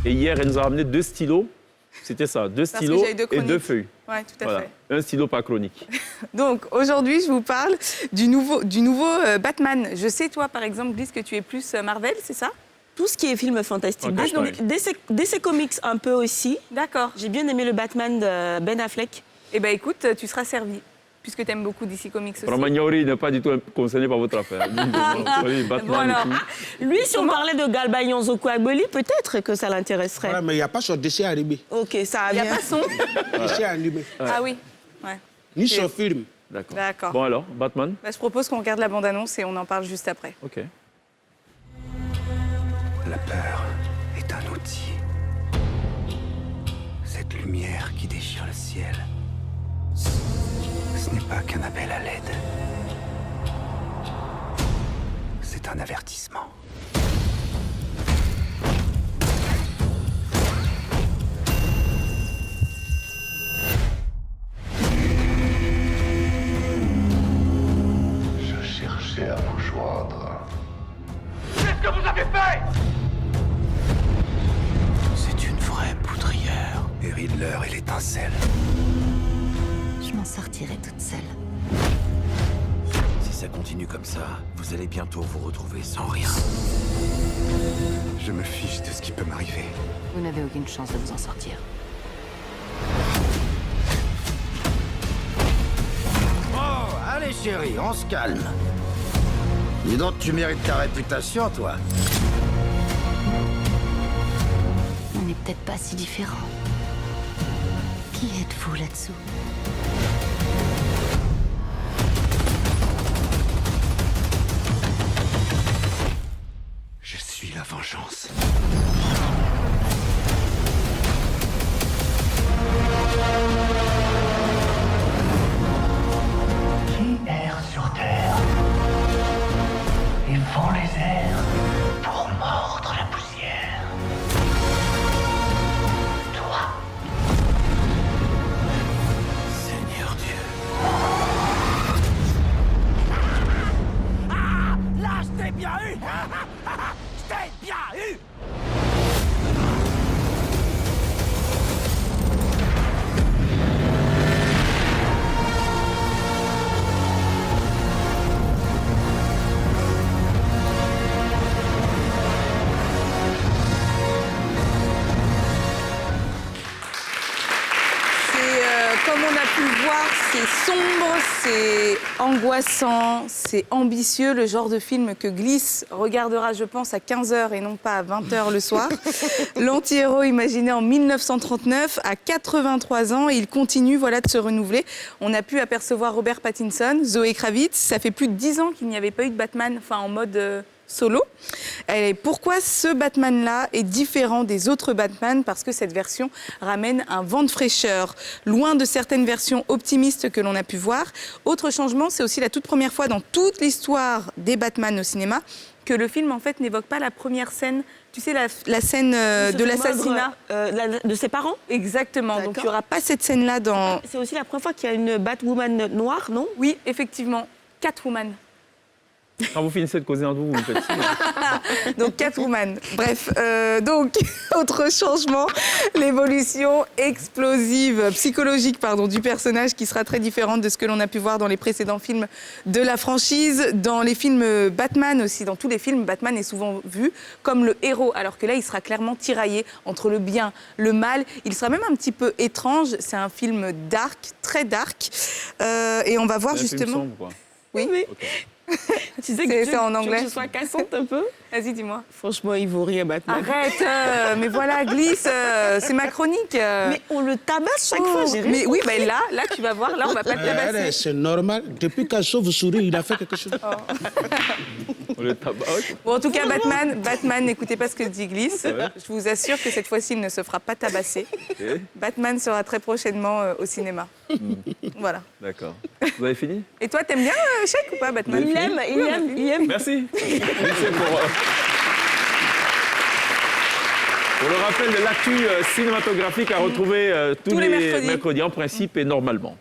Et hier, elle nous a ramené 2 stylos. C'était ça, 2 stylos et 2 feuilles. Oui, tout à Voilà. fait. Un stylo par chronique. Donc, aujourd'hui, je vous parle du nouveau Batman. Je sais, toi, par exemple, Bliss, que tu es plus Marvel, c'est ça? Tout ce qui est film fantastique. Okay, DC Comics un peu aussi. D'accord. J'ai bien aimé le Batman de Ben Affleck. Eh bien, écoute, tu seras servi, puisque tu aimes beaucoup DC Comics aussi. Romagnoli n'est pas du tout concerné par votre affaire. Oui, Batman Bon, alors. et tout. Lui, si on parlait de Galbayon Kouagbeli, peut-être que ça l'intéresserait. Voilà, mais il n'y a pas son dessin animé. Ok, ça Il n'y a vient. pas son. Dessin animé. Ah oui. Ouais. Ni son film. D'accord. D'accord. Bon alors, Batman. Bah, je propose qu'on regarde la bande-annonce et on en parle juste après. Ok. La peur est un outil. Cette lumière qui déchire le ciel, ce n'est pas qu'un appel à l'aide. C'est un avertissement. Je cherchais à vous joindre. C'est une vraie poudrière. Et Riddler et l'étincelle. Je m'en sortirai toute seule. Si ça continue comme ça, vous allez bientôt vous retrouver sans rien. Je me fiche de ce qui peut m'arriver. Vous n'avez aucune chance de vous en sortir. Oh, allez chérie, on se calme. Dis donc, tu mérites ta réputation, toi. On n'est peut-être pas si différents. Qui êtes-vous là-dessous? Je suis la vengeance. Qui erre sur terre et vend les airs pour mordre la poussière? Toi. Seigneur Dieu. Là, je t'ai bien eu. Je t'ai bien eu. Comme on a pu le voir, c'est sombre, c'est angoissant, c'est ambitieux, le genre de film que Gliss regardera, je pense, à 15h et non pas à 20h le soir. L'anti-héros imaginé en 1939, à 83 ans, et il continue de se renouveler. On a pu apercevoir Robert Pattinson, Zoé Kravitz. Ça fait plus de 10 ans qu'il n'y avait pas eu de Batman en mode solo. Et pourquoi ce Batman-là est différent des autres Batman? Parce que cette version ramène un vent de fraîcheur, loin de certaines versions optimistes que l'on a pu voir. Autre changement, c'est aussi la toute première fois dans toute l'histoire des Batman au cinéma que le film, en fait, n'évoque pas la première scène. Tu sais, la scène de l'assassinat De ses parents. Exactement. Donc, il D'accord. n'y aura pas cette scène-là dans... C'est aussi la première fois qu'il y a une Batwoman noire, non? Oui, effectivement. Catwoman. Quand vous finissez de causer entre vous, vous me faites signe. Donc Catwoman. Bref, donc autre changement, l'évolution explosive, psychologique du personnage qui sera très différente de ce que l'on a pu voir dans les précédents films de la franchise. Dans les films Batman aussi, dans tous les films, Batman est souvent vu comme le héros, alors que là, il sera clairement tiraillé entre le bien, le mal. Il sera même un petit peu étrange. C'est un film dark, très dark. Et on va voir C'est un film justement... sombre, quoi. Oui, Ok. Tu sais C'est en anglais. Que je sois cassante un peu. Vas-y, dis-moi. Franchement, il vaut rien, Batman. Arrête, mais voilà, Gliss, c'est ma chronique. Mais on le tabasse chaque fois, j'ai Mais oui, ben là, tu vas voir, là, on va pas le tabasser. C'est normal. Depuis qu'un chauve-souris, il a fait quelque chose. On le tabac. Bon, en tout cas, Batman, n'écoutez pas ce que dit Gliss. Je vous assure que cette fois-ci, il ne se fera pas tabasser. Ok. Batman sera très prochainement au cinéma. Voilà. D'accord. Vous avez fini? Et toi, t'aimes bien Chèque ou pas, Batman? Il aime. Merci. Merci pour le rappel de l'actu cinématographique à retrouver tous les mercredis en principe et normalement.